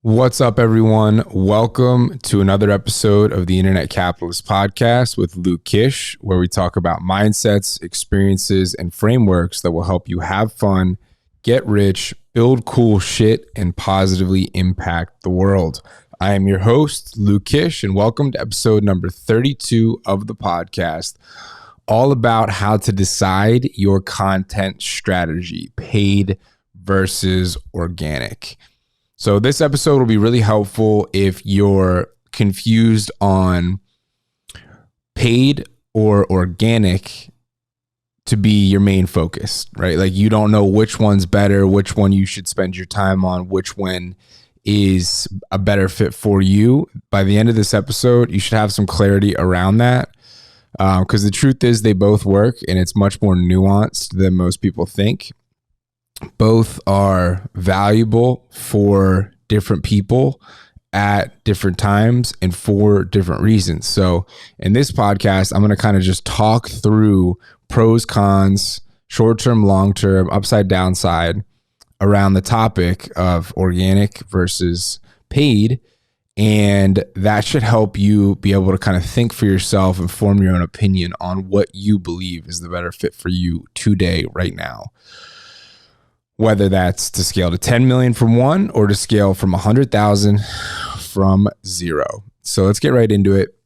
What's up, everyone? Welcome to another episode of the Internet Capitalist Podcast with Luke Kish, where we talk about mindsets, experiences, and frameworks that will help you have fun, get rich, build cool shit, and positively impact the world. I am your host, Luke Kish, and welcome to episode number 32 of the podcast, all about how to decide your content strategy, paid versus organic. So this episode will be really helpful if you're confused on paid or organic to be your main focus, right? Like you don't know which one's better, which one you should spend your time on, which one is a better fit for you. By the end of this episode, you should have some clarity around that because the truth is they both work and it's much more nuanced than most people think. Both are valuable for different people at different times and for different reasons. So in this podcast, I'm going to kind of just talk through pros, cons, short-term, long-term, upside, downside around the topic of organic versus paid. And that should help you be able to kind of think for yourself and form your own opinion on what you believe is the better fit for you today, right now. Whether that's to scale to 10 million from one or to scale from 100,000 from zero. So let's get right into it.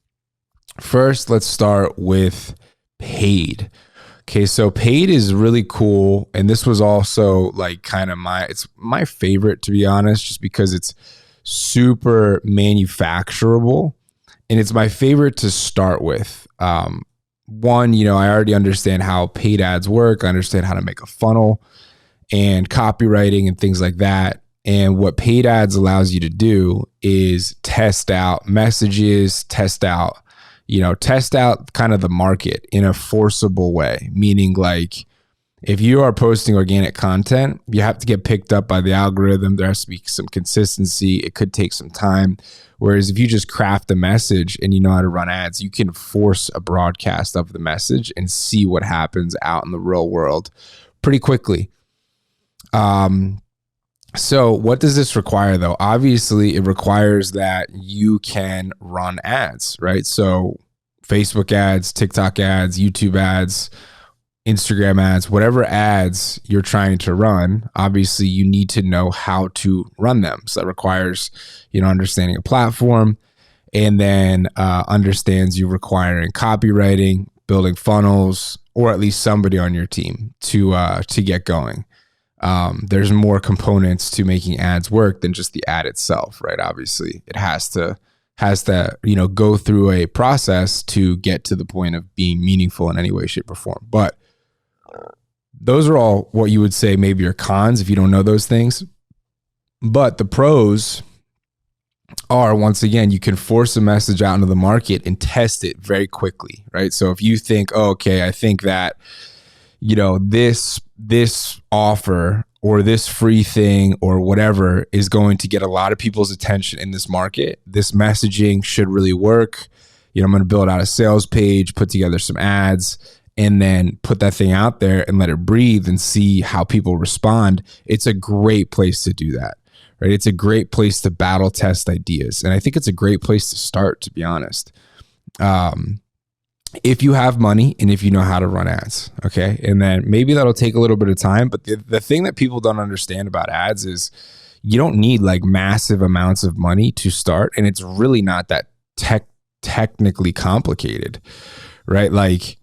First, let's start with paid. Okay, so paid is really cool. And this was also like kind of it's my favorite, to be honest, just because it's super manufacturable. And it's my favorite to start with. One, I already understand how paid ads work. I understand how to make a funnel and copywriting and things like that. And what paid ads allows you to do is test out messages, test out kind of the market in a forcible way. Meaning like if you are posting organic content, you have to get picked up by the algorithm. There has to be some consistency. It could take some time. Whereas if you just craft a message and you know how to run ads, you can force a broadcast of the message and see what happens out in the real world pretty quickly. So what does this require though? Obviously it requires that you can run ads, right? So Facebook ads, TikTok ads, YouTube ads, Instagram ads, whatever ads you're trying to run, obviously you need to know how to run them. So that requires, understanding a platform, and then understands you requiring copywriting, building funnels, or at least somebody on your team to get going. There's more components to making ads work than just the ad itself, right? Obviously it has to, go through a process to get to the point of being meaningful in any way, shape, or form. But those are all what you would say maybe are cons if you don't know those things. But the pros are, once again, you can force a message out into the market and test it very quickly, right? So if you think, I think that, this offer or this free thing or whatever is going to get a lot of people's attention in this market. This messaging should really work. I'm going to build out a sales page, put together some ads, and then put that thing out there and let it breathe and see how people respond. It's a great place to do that, right? It's a great place to battle test ideas. And I think it's a great place to start, to be honest. If you have money and if you know how to run ads, okay? And then maybe that'll take a little bit of time, but the thing that people don't understand about ads is you don't need like massive amounts of money to start, and it's really not that technically complicated, right? Like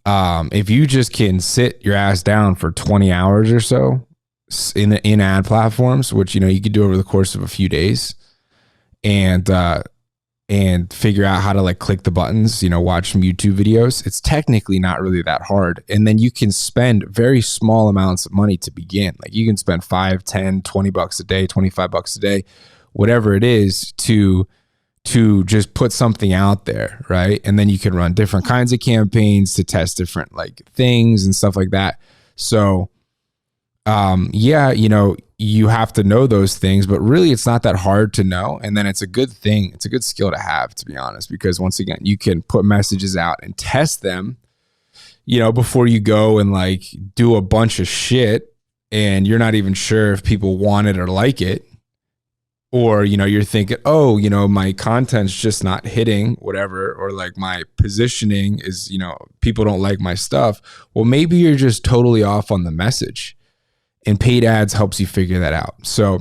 if you just can sit your ass down for 20 hours or so in ad platforms, which you could do over the course of a few days, and figure out how to like click the buttons, watch some YouTube videos. It's technically not really that hard. And then you can spend very small amounts of money to begin. Like you can spend $5, $10, $20 a day, $25 a day, whatever it is to just put something out there, right? And then you can run different kinds of campaigns to test different like things and stuff like that. So you have to know those things, but really it's not that hard to know. And then it's a good thing. It's a good skill to have, to be honest, because once again, you can put messages out and test them, before you go and like do a bunch of shit and you're not even sure if people want it or like it. Or, you're thinking, oh, my content's just not hitting whatever, or like my positioning is, people don't like my stuff. Well, maybe you're just totally off on the message, and paid ads helps you figure that out. So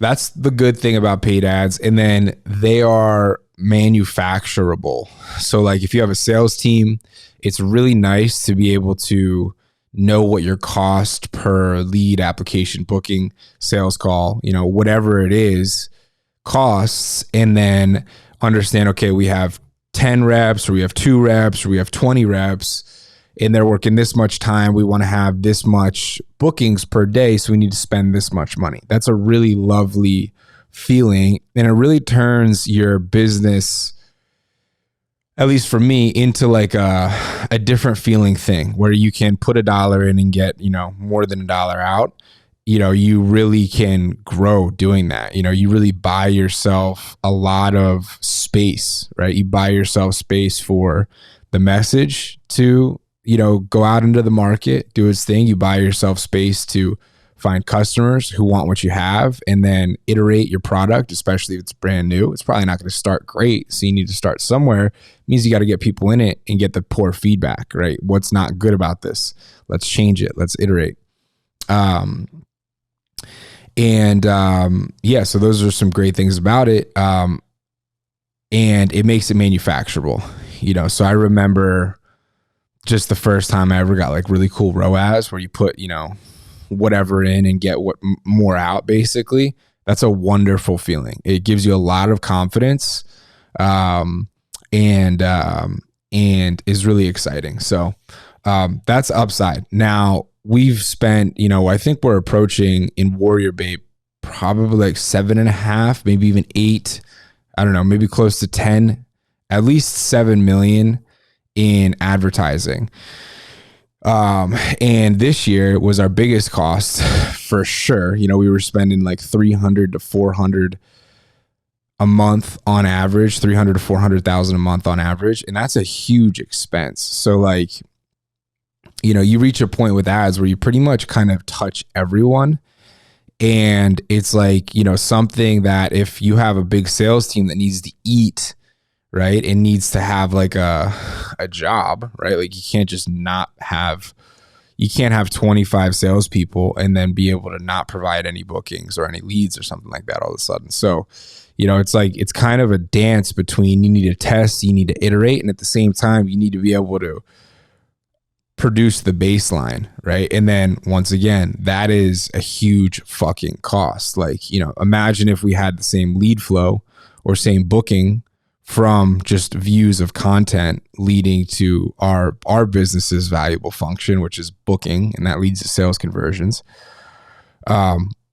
that's the good thing about paid ads. And then they are manufacturable. So like if you have a sales team, it's really nice to be able to know what your cost per lead, application, booking, sales call, whatever it is, costs, and then understand, okay, we have 10 reps, or we have 2 reps, or we have 20 reps, and they're working this much time. We want to have this much bookings per day, so we need to spend this much money. That's a really lovely feeling, and it really turns your business, at least for me, into like a different feeling thing where you can put $1 in and get, more than $1 out. You really can grow doing that. You really buy yourself a lot of space, right? You buy yourself space for the message to, go out into the market, do its thing. You buy yourself space to find customers who want what you have, and then iterate your product, especially if it's brand new. It's probably not going to start great, so you need to start somewhere. It means you got to get people in it and get the poor feedback, right? What's not good about this? Let's change it. Let's iterate. So those are some great things about it. And it makes it manufacturable, so I remember just the first time I ever got like really cool ROAS where you put, whatever in and get what more out, basically. That's a wonderful feeling. It gives you a lot of confidence, and is really exciting. So that's upside. Now we've spent, I think we're approaching in Warrior Bait probably like 7.5, maybe even 8. I don't know, maybe close to 10, at least 7 million in advertising. And this year was our biggest cost for sure. We were spending like 300 to 400 a month on average, 300 to 400,000 a month on average. And that's a huge expense. So like, you reach a point with ads where you pretty much kind of touch everyone. And it's like, something that if you have a big sales team that needs to eat, right, it needs to have like a job, right? Like you can't just you can't have 25 salespeople and then be able to not provide any bookings or any leads or something like that all of a sudden. So, it's like, it's kind of a dance between, you need to test, you need to iterate, and at the same time, you need to be able to produce the baseline, right? And then once again, that is a huge fucking cost. Like, imagine if we had the same lead flow or same booking from just views of content leading to our business's valuable function, which is booking, and that leads to sales conversions,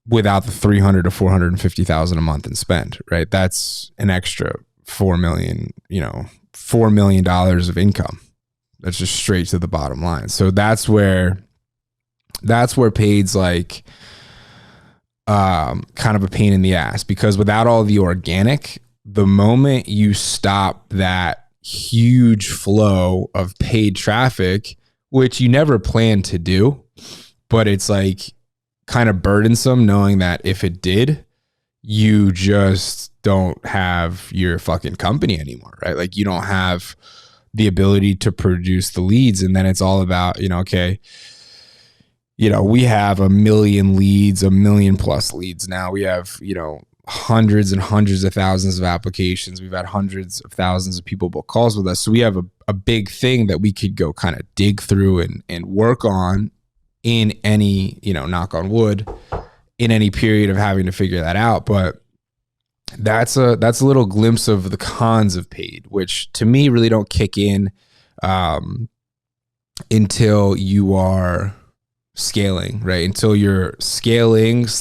without the 300 to 450,000 a month in spend, right? That's an extra $4 million of income. That's just straight to the bottom line. So that's where paid's like kind of a pain in the ass, because without all the organic, the moment you stop that huge flow of paid traffic, which you never planned to do, but it's like kind of burdensome knowing that if it did, you just don't have your fucking company anymore, right? Like you don't have the ability to produce the leads. And then it's all about, okay, we have 1 million leads, 1 million plus leads now. We have, hundreds and hundreds of thousands of applications. We've had hundreds of thousands of people book calls with us. So we have a big thing that we could go kind of dig through and work on in any, knock on wood, in any period of having to figure that out. But that's a little glimpse of the cons of paid, which to me really don't kick in until you are scaling, right? Until you're scaling /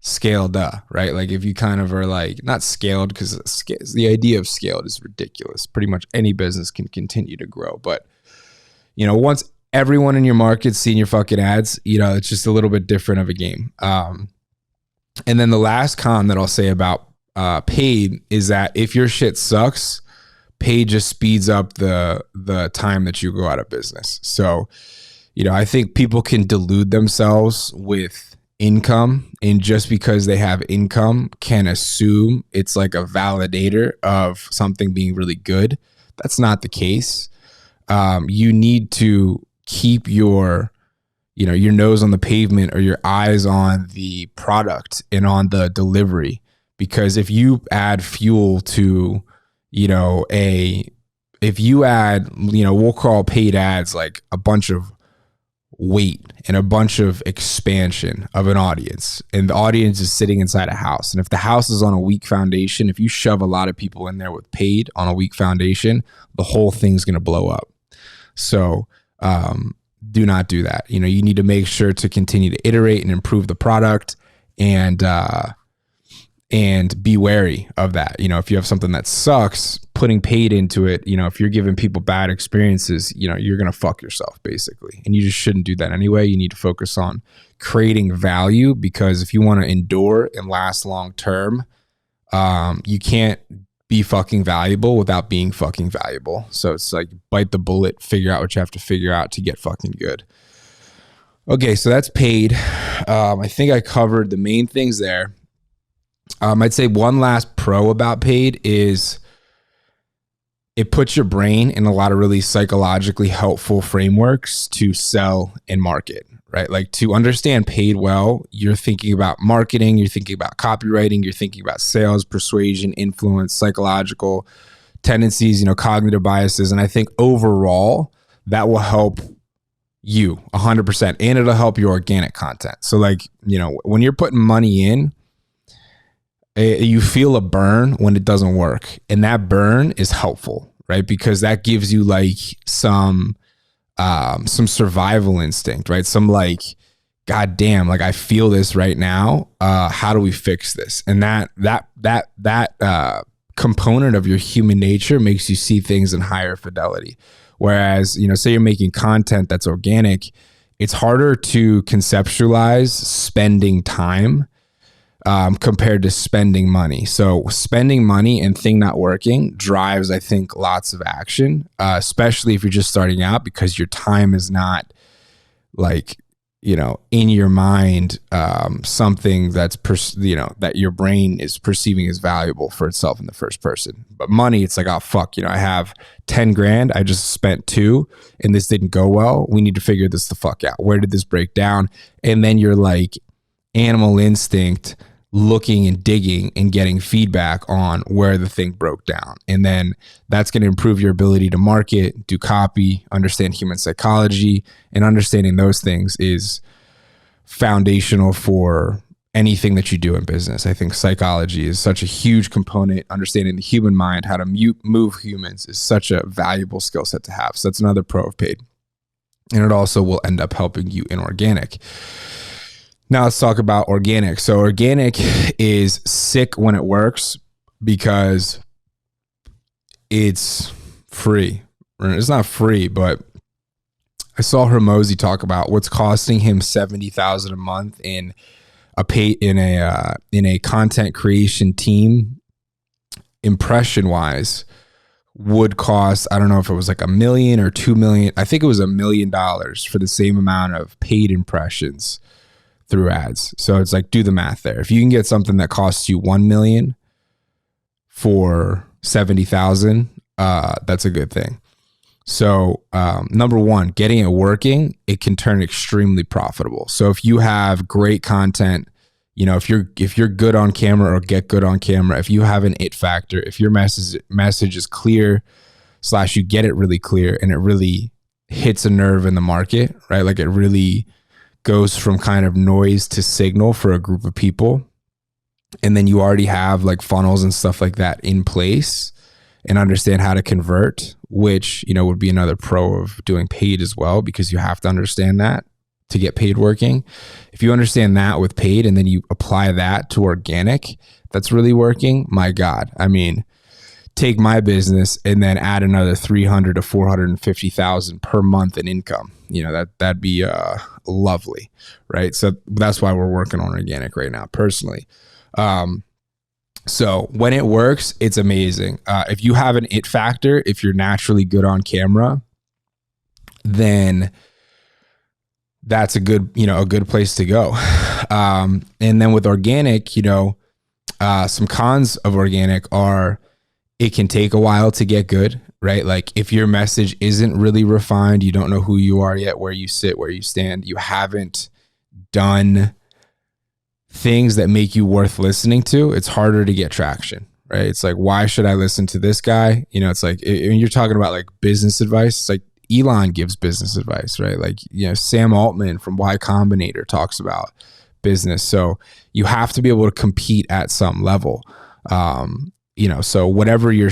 scaled up, right? Like if you kind of are like not scaled, because the idea of scaled is ridiculous. Pretty much any business can continue to grow, but once everyone in your market's seeing your fucking ads, it's just a little bit different of a game. And then the last con that I'll say about paid is that if your shit sucks, paid just speeds up the time that you go out of business. So I think people can delude themselves with income, and just because they have income can assume it's like a validator of something being really good. That's not the case. You need to keep your nose on the pavement or your eyes on the product and on the delivery. Because if you add fuel to, if you add, we'll call paid ads like a bunch of weight and a bunch of expansion of an audience, and the audience is sitting inside a house. And if the house is on a weak foundation, if you shove a lot of people in there with paid on a weak foundation, the whole thing's going to blow up. So, do not do that. You need to make sure to continue to iterate and improve the product, and be wary of that. If you have something that sucks, putting paid into it, if you're giving people bad experiences, you're going to fuck yourself basically. And you just shouldn't do that anyway. You need to focus on creating value, because if you want to endure and last long term, you can't be fucking valuable without being fucking valuable. So it's like bite the bullet, figure out what you have to figure out to get fucking good. Okay, so that's paid. I think I covered the main things there. I'd say one last pro about paid is it puts your brain in a lot of really psychologically helpful frameworks to sell and market, right? Like, to understand paid well, you're thinking about marketing, you're thinking about copywriting, you're thinking about sales, persuasion, influence, psychological tendencies, cognitive biases. And I think overall that will help you 100%, and it'll help your organic content. So like, when you're putting money in, you feel a burn when it doesn't work. And that burn is helpful, right? Because that gives you like some survival instinct, right? Some like, God damn, like I feel this right now. How do we fix this? And that component of your human nature makes you see things in higher fidelity. Whereas, say you're making content that's organic, it's harder to conceptualize spending time compared to spending money. So spending money and thing not working drives, I think, lots of action, especially if you're just starting out, because your time is not like, in your mind, something that's, that your brain is perceiving as valuable for itself in the first person. But money, it's like, oh, fuck, I have 10 grand. I just spent 2 and this didn't go well. We need to figure this the fuck out. Where did this break down? And then you're like animal instinct, looking and digging and getting feedback on where the thing broke down. And then that's going to improve your ability to market, do copy, understand human psychology, and understanding those things is foundational for anything that you do in business. I think psychology is such a huge component. Understanding the human mind, how to move humans, is such a valuable skill set to have. So that's another pro of paid. And it also will end up helping you in organic. Now let's talk about organic. So organic is sick when it works because it's free. It's not free, but I saw Hormozi talk about what's costing him $70,000 a month in a content creation team. Impression wise, would cost, I don't know if it was like $1 million or $2 million. I think it was $1 million for the same amount of paid impressions through ads. So it's like, do the math there. If you can get something that costs you 1 million for 70,000, that's a good thing. So number one, getting it working, it can turn extremely profitable. So if you have great content, if you're good on camera or get good on camera, if you have an it factor, if your message is clear / you get it really clear and it really hits a nerve in the market, right? Like it really goes from kind of noise to signal for a group of people. And then you already have like funnels and stuff like that in place and understand how to convert, which, would be another pro of doing paid as well, because you have to understand that to get paid working. If you understand that with paid and then you apply that to organic, that's really working. My God. I mean, take my business and then add another 300 to 450,000 per month in income. That'd be lovely, right? So that's why we're working on organic right now, personally. So when it works, it's amazing. If you have an it factor, if you're naturally good on camera, then that's a good place to go. And then with organic, some cons of organic are it can take a while to get good, right? Like if your message isn't really refined, you don't know who you are yet, where you sit, where you stand, you haven't done things that make you worth listening to, it's harder to get traction, right? It's like, why should I listen to this guy? It's like, when you're talking about like business advice, it's like Elon gives business advice, right? Like, Sam Altman from Y Combinator talks about business. So you have to be able to compete at some level. So whatever your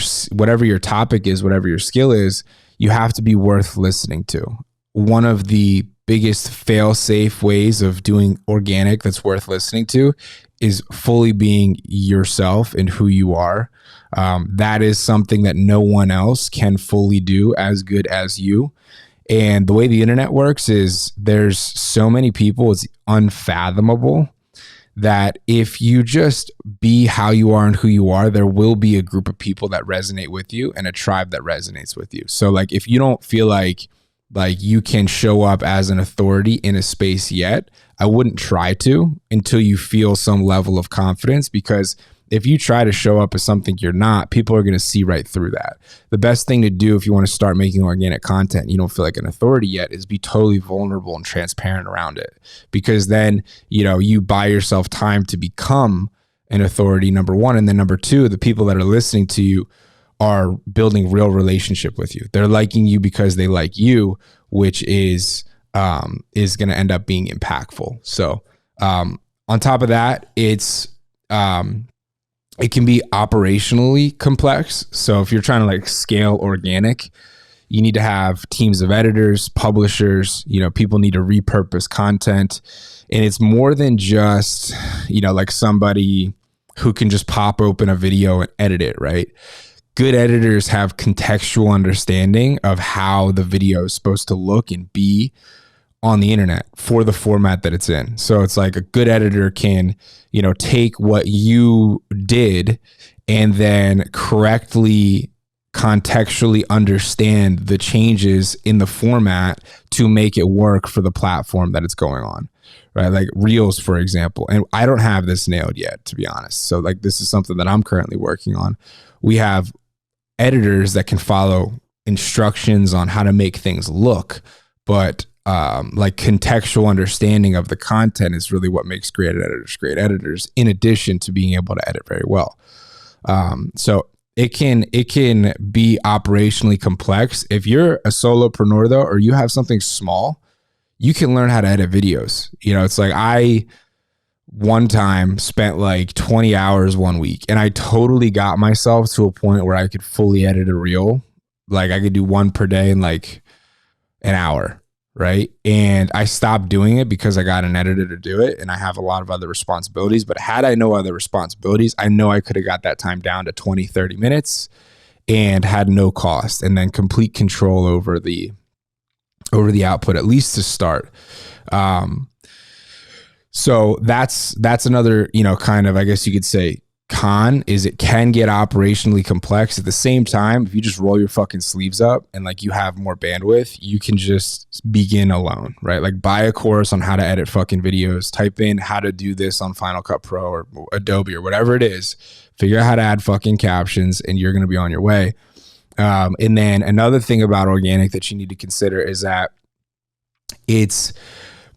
topic is, whatever your skill is, you have to be worth listening to. One of the biggest fail-safe ways of doing organic that's worth listening to is fully being yourself and who you are. That is something that no one else can fully do as good as you. And the way the internet works is there's so many people, it's unfathomable that if you just be how you are and who you are, there will be a group of people that resonate with you and a tribe that resonates with you. So like, if you don't feel like you can show up as an authority in a space yet, I wouldn't try to until you feel some level of confidence, because if you try to show up as something you're not, people are going to see right through that. The best thing to do if you want to start making organic content and you don't feel like an authority yet is be totally vulnerable and transparent around it, because then, you buy yourself time to become an authority, number one. And then number two, the people that are listening to you are building real relationship with you. They're liking you because they like you, which is going to end up being impactful. So on top of that, it can be operationally complex. So if you're trying to like scale organic, you need to have teams of editors, publishers, people need to repurpose content. And it's more than just, like somebody who can just pop open a video and edit it, right? Good editors have contextual understanding of how the video is supposed to look and be on the internet for the format that it's in. So it's like a good editor can, take what you did and then correctly contextually understand the changes in the format to make it work for the platform that it's going on, right? Like Reels, for example. And I don't have this nailed yet, to be honest. So like, this is something that I'm currently working on. We have editors that can follow instructions on how to make things look, but like contextual understanding of the content is really what makes great editors, in addition to being able to edit very well. So it can be operationally complex. If you're a solopreneur though, or you have something small, you can learn how to edit videos. It's like I one time spent like 20 hours one week and I totally got myself to a point where I could fully edit a reel. Like I could do one per day in like an hour. Right. And I stopped doing it because I got an editor to do it and I have a lot of other responsibilities. But had I no other responsibilities, I know I could have got that time down to 20, 30 minutes and had no cost, and then complete control over the output, at least to start. So that's another, kind of, I guess you could say, con is it can get operationally complex. At the same time, if you just roll your fucking sleeves up and like you have more bandwidth, you can just begin alone, right? Like buy a course on how to edit fucking videos, type in how to do this on Final Cut Pro or Adobe or whatever it is, figure out how to add fucking captions, and you're going to be on your way. And then another thing about organic that you need to consider is that it's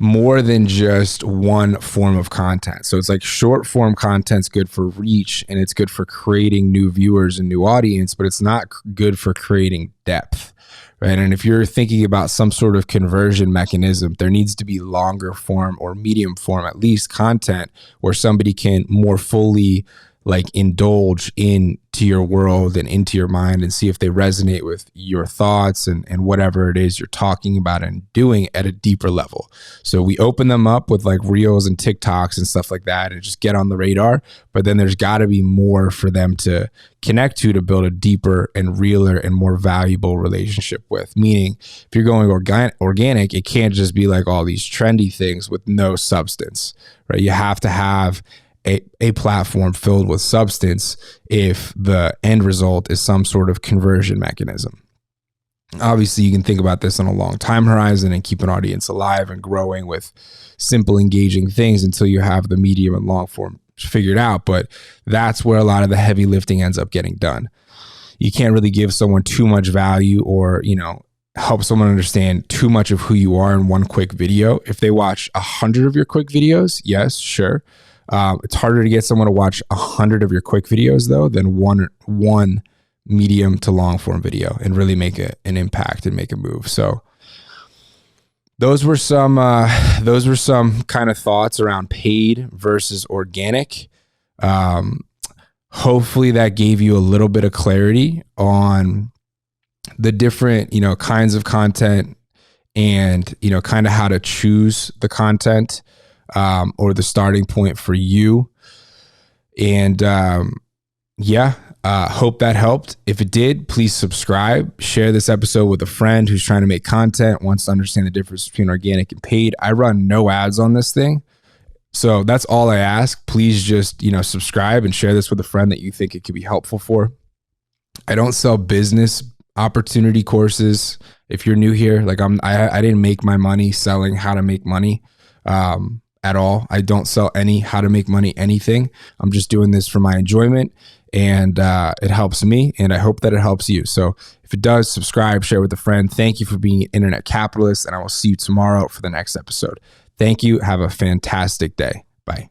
more than just one form of content. So it's like short form content's good for reach and it's good for creating new viewers and new audience, but it's not good for creating depth, right? And if you're thinking about some sort of conversion mechanism, there needs to be longer form or medium form, at least, content where somebody can more fully like indulge into your world and into your mind and see if they resonate with your thoughts and whatever it is you're talking about and doing at a deeper level. So we open them up with like Reels and TikToks and stuff like that and just get on the radar. But then there's got to be more for them to connect to build a deeper and realer and more valuable relationship with. Meaning, if you're going organic, it can't just be like all these trendy things with no substance, right? You have to have a platform filled with substance if the end result is some sort of conversion mechanism. Obviously, you can think about this on a long time horizon and keep an audience alive and growing with simple, engaging things until you have the medium and long form figured out. But that's where a lot of the heavy lifting ends up getting done. You can't really give someone too much value or, help someone understand too much of who you are in one quick video. If they watch 100 of your quick videos, yes, sure. It's harder to get someone to watch 100 of your quick videos though than one medium to long form video and really make an impact and make a move. So those were some kind of thoughts around paid versus organic. Hopefully that gave you a little bit of clarity on the different, kinds of content and, kind of how to choose the content, or the starting point for you. And, hope that helped. If it did, please subscribe, share this episode with a friend who's trying to make content, wants to understand the difference between organic and paid. I run no ads on this thing. So that's all I ask. Please just, subscribe and share this with a friend that you think it could be helpful for. I don't sell business opportunity courses. If you're new here, I didn't make my money selling how to make money at all. I don't sell any how to make money anything. I'm just doing this for my enjoyment, and it helps me, and I hope that it helps you. So if it does, subscribe, share with a friend. Thank you for being an internet capitalist, and I will see you tomorrow for the next episode. Thank you. Have a fantastic day. Bye.